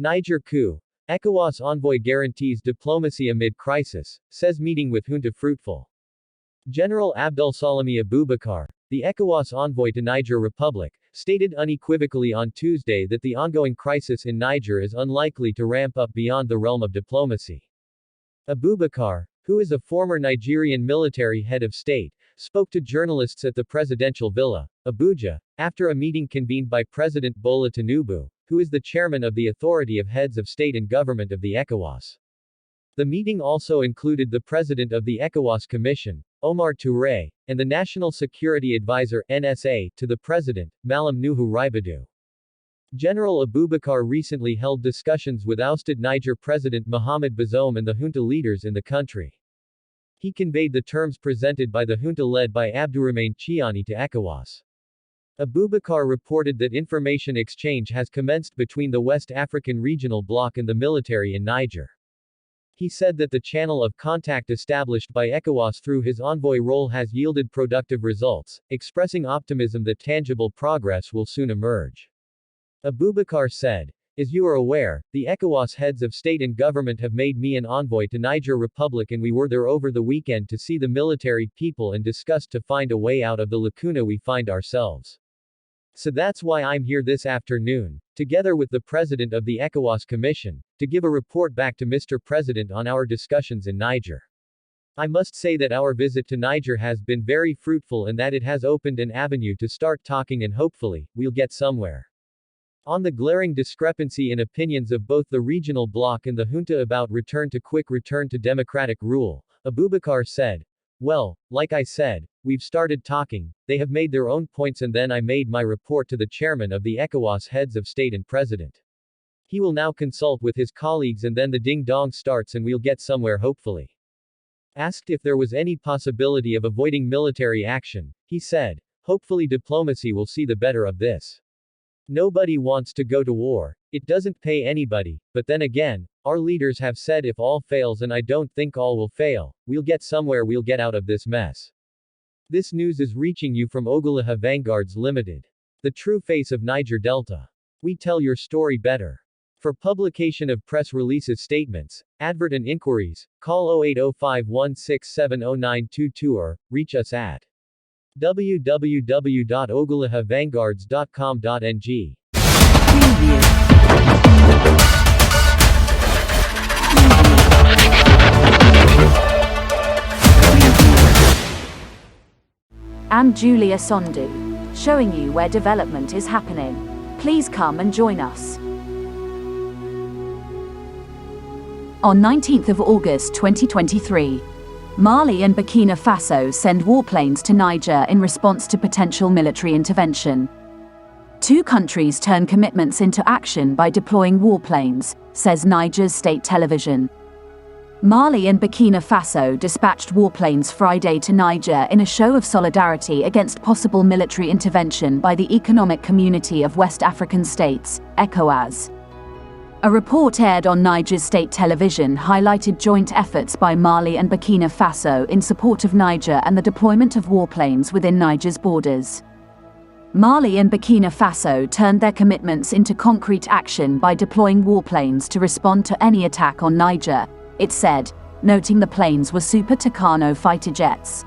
Niger coup. Ecowas envoy guarantees diplomacy amid crisis, says meeting with Junta fruitful. General Abdulsalami Abubakar, the Ecowas envoy to Niger Republic, stated unequivocally on Tuesday that the ongoing crisis in Niger is unlikely to ramp up beyond the realm of diplomacy. Abubakar, who is a former Nigerian military head of state, spoke to journalists at the presidential villa, Abuja, after a meeting convened by President Bola Tinubu, who is the chairman of the Authority of Heads of State and Government of the Ecowas. The meeting also included the president of the Ecowas Commission, Omar Touré, and the National Security Advisor (NSA) to the president, Malam Nuhu Ribadu. General Abubakar recently held discussions with ousted Niger President Mohamed Bazoum and the junta leaders in the country. He conveyed the terms presented by the junta led by Abdourahmane Chiani to Ecowas. Abubakar reported that information exchange has commenced between the West African Regional Bloc and the military in Niger. He said that the channel of contact established by Ecowas through his envoy role has yielded productive results, expressing optimism that tangible progress will soon emerge. Abubakar said, "As you are aware, the Ecowas heads of state and government have made me an envoy to Niger Republic and we were there over the weekend to see the military people and discussed to find a way out of the lacuna we find ourselves. So that's why I'm here this afternoon, together with the president of the Ecowas Commission, to give a report back to Mr. President on our discussions in Niger. I must say that our visit to Niger has been very fruitful and that it has opened an avenue to start talking and hopefully, we'll get somewhere." On the glaring discrepancy in opinions of both the regional bloc and the junta about quick return to democratic rule, Abubakar said, "Well, like I said, we've started talking, they have made their own points and then I made my report to the chairman of the Ecowas heads of state and president. He will now consult with his colleagues and then the ding-dong starts and we'll get somewhere hopefully." Asked if there was any possibility of avoiding military action, he said, "Hopefully diplomacy will see the better of this. Nobody wants to go to war, it doesn't pay anybody, but then again, our leaders have said if all fails and I don't think all will fail, we'll get somewhere, we'll get out of this mess." This news is reaching you from Ogulagha Vanguards Limited. The true face of Niger Delta. We tell your story better. For publication of press releases, statements, advert and inquiries, call 080516709222 or reach us at www.ogulaghavanguards.com.ng. I'm Julia Sondu, showing you where development is happening. Please come and join us. On 19th of August 2023, Mali and Burkina Faso send warplanes to Niger in response to potential military intervention. Two countries turn commitments into action by deploying warplanes, says Niger's state television. Mali and Burkina Faso dispatched warplanes Friday to Niger in a show of solidarity against possible military intervention by the Economic Community of West African States, ECOWAS. A report aired on Niger's state television highlighted joint efforts by Mali and Burkina Faso in support of Niger and the deployment of warplanes within Niger's borders. Mali and Burkina Faso turned their commitments into concrete action by deploying warplanes to respond to any attack on Niger, it said, noting the planes were Super Tucano fighter jets.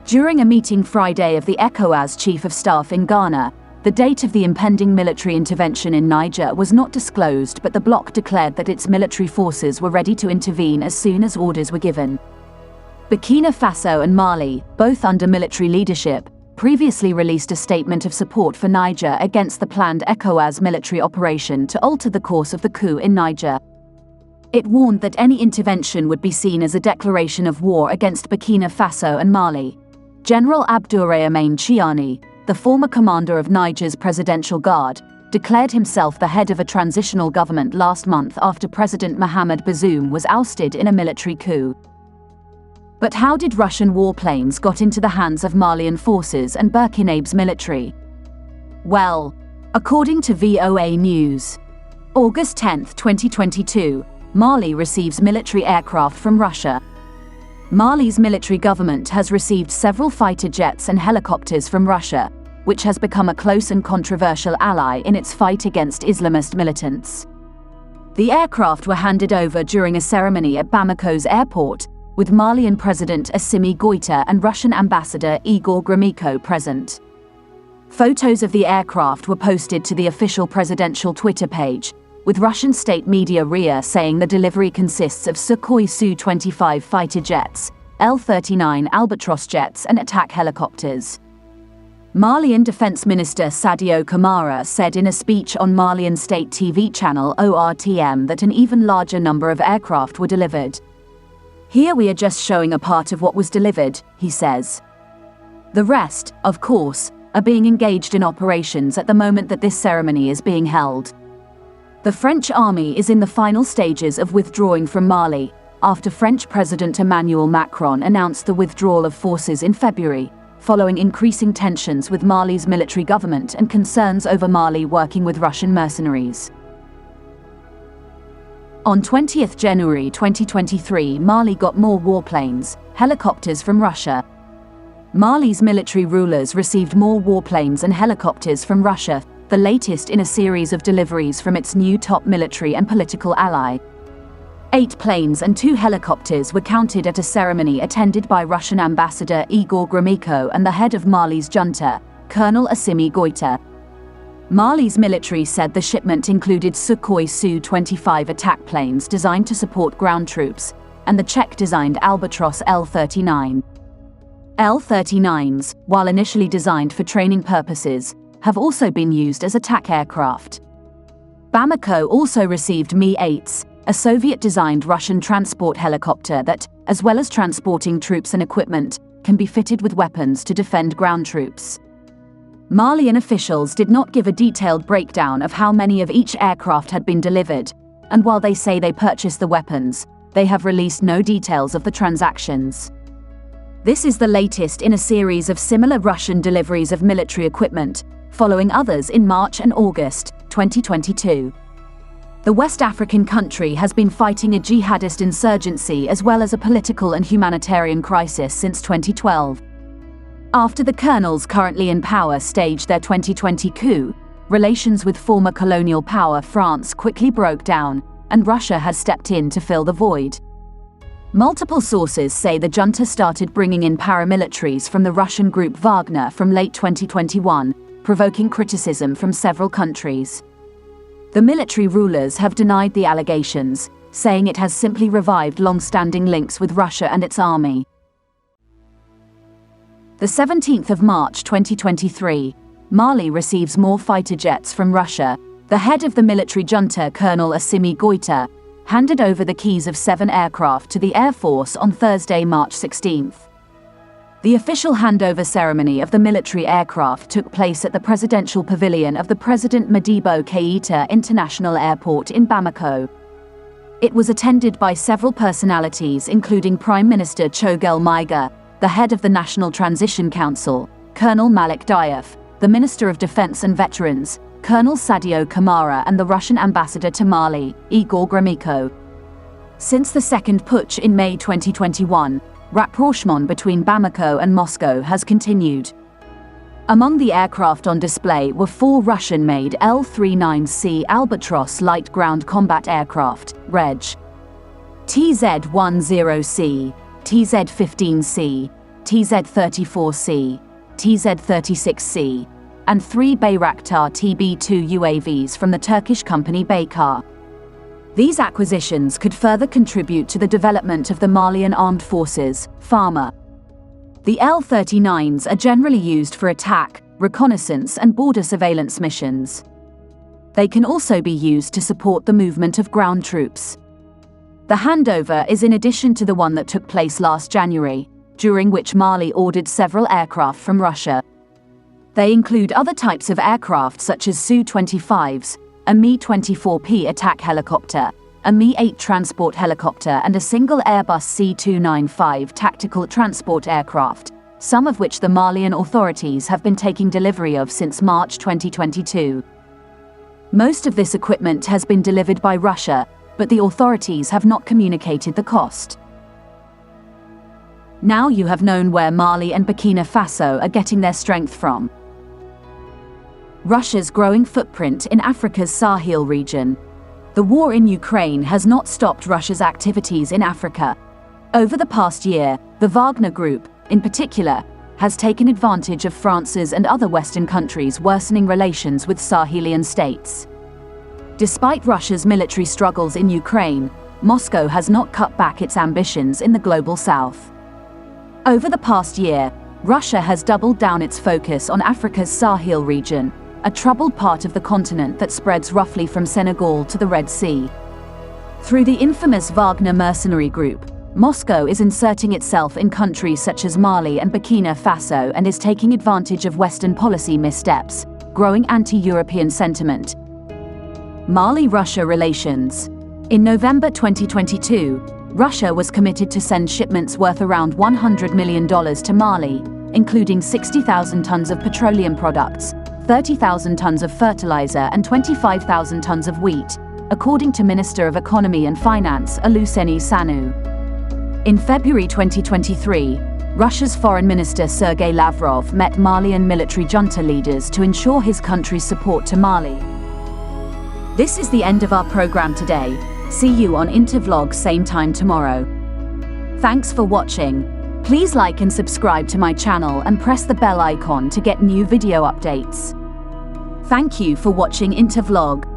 During a meeting Friday of the ECOWAS Chief of Staff in Ghana, the date of the impending military intervention in Niger was not disclosed, but the bloc declared that its military forces were ready to intervene as soon as orders were given. Burkina Faso and Mali, both under military leadership, previously released a statement of support for Niger against the planned ECOWAS military operation to alter the course of the coup in Niger. It warned that any intervention would be seen as a declaration of war against Burkina Faso and Mali. General Abdourahmane Chiani, the former commander of Niger's Presidential Guard, declared himself the head of a transitional government last month after President Mohamed Bazoum was ousted in a military coup. But how did Russian warplanes got into the hands of Malian forces and Burkinabe's military? Well, according to VOA News, August 10, 2022, Mali receives military aircraft from Russia. Mali's military government has received several fighter jets and helicopters from Russia, which has become a close and controversial ally in its fight against Islamist militants. The aircraft were handed over during a ceremony at Bamako's airport, with Malian President Assimi Goïta and Russian Ambassador Igor Gromyko present. Photos of the aircraft were posted to the official presidential Twitter page, with Russian state media RIA saying the delivery consists of Sukhoi Su-25 fighter jets, L-39 Albatros jets and attack helicopters. Malian Defense Minister Sadio Kamara said in a speech on Malian state TV channel ORTM that an even larger number of aircraft were delivered. "Here we are just showing a part of what was delivered," he says. The rest, of course, are being engaged in operations at the moment that this ceremony is being held. The French army is in the final stages of withdrawing from Mali, after French President Emmanuel Macron announced the withdrawal of forces in February, following increasing tensions with Mali's military government and concerns over Mali working with Russian mercenaries. On 20th January 2023, Mali got more warplanes, helicopters from Russia. Mali's military rulers received more warplanes and helicopters from Russia, the latest in a series of deliveries from its new top military and political ally. 8 planes and 2 helicopters were counted at a ceremony attended by Russian Ambassador Igor Gromyko and the head of Mali's junta, Colonel Assimi Goïta. Mali's military said the shipment included Sukhoi Su-25 attack planes designed to support ground troops, and the Czech-designed Albatros L-39. L-39s, while initially designed for training purposes, have also been used as attack aircraft. Bamako also received Mi-8s, a Soviet-designed Russian transport helicopter that, as well as transporting troops and equipment, can be fitted with weapons to defend ground troops. Malian officials did not give a detailed breakdown of how many of each aircraft had been delivered, and while they say they purchased the weapons, they have released no details of the transactions. This is the latest in a series of similar Russian deliveries of military equipment, following others in March and August 2022. The West African country has been fighting a jihadist insurgency as well as a political and humanitarian crisis since 2012. After the colonels currently in power staged their 2020 coup, relations with former colonial power France quickly broke down, and Russia has stepped in to fill the void. Multiple sources say the junta started bringing in paramilitaries from the Russian group Wagner from late 2021, provoking criticism from several countries. The military rulers have denied the allegations, saying it has simply revived long-standing links with Russia and its army. The 17th of March 2023, Mali receives more fighter jets from Russia. The head of the military junta, Colonel Assimi Goïta, handed over the keys of 7 aircraft to the Air Force on Thursday, March 16th. The official handover ceremony of the military aircraft took place at the presidential pavilion of the President Modibo Keïta International Airport in Bamako. It was attended by several personalities including Prime Minister Choguel Maïga, the head of the National Transition Council, Colonel Malik Diaf, the Minister of Defense and Veterans, Colonel Sadio Kamara and the Russian ambassador to Mali, Igor Gromyko. Since the second putsch in May 2021, rapprochement between Bamako and Moscow has continued. Among the aircraft on display were 4 Russian-made L-39C Albatros light ground combat aircraft, Reg. TZ-10C, TZ-15C, TZ-34C, TZ-36C, and 3 Bayraktar TB2 UAVs from the Turkish company Baykar. These acquisitions could further contribute to the development of the Malian Armed Forces, FARMA. The L-39s are generally used for attack, reconnaissance and border surveillance missions. They can also be used to support the movement of ground troops. The handover is in addition to the one that took place last January, during which Mali ordered several aircraft from Russia. They include other types of aircraft such as Su-25s, a Mi-24P attack helicopter, a Mi-8 transport helicopter and a single Airbus C-295 tactical transport aircraft, some of which the Malian authorities have been taking delivery of since March 2022. Most of this equipment has been delivered by Russia, but the authorities have not communicated the cost. Now you have known where Mali and Burkina Faso are getting their strength from. Russia's growing footprint in Africa's Sahel region. The war in Ukraine has not stopped Russia's activities in Africa. Over the past year, the Wagner Group, in particular, has taken advantage of France's and other Western countries' worsening relations with Sahelian states. Despite Russia's military struggles in Ukraine, Moscow has not cut back its ambitions in the global south. Over the past year, Russia has doubled down its focus on Africa's Sahel region, a troubled part of the continent that spreads roughly from Senegal to the Red Sea. Through the infamous Wagner mercenary group, Moscow is inserting itself in countries such as Mali and Burkina Faso and is taking advantage of Western policy missteps, growing anti-European sentiment. Mali-Russia relations. In November 2022, Russia was committed to send shipments worth around $100 million to Mali, including 60,000 tons of petroleum products, 30,000 tons of fertilizer and 25,000 tons of wheat, according to Minister of Economy and Finance Olusegun Sanu. In February 2023, Russia's Foreign Minister Sergei Lavrov met Malian military junta leaders to ensure his country's support to Mali. This is the end of our program today. See you on Intervlog same time tomorrow. Thanks for watching. Please like and subscribe to my channel and press the bell icon to get new video updates. Thank you for watching Intervlog.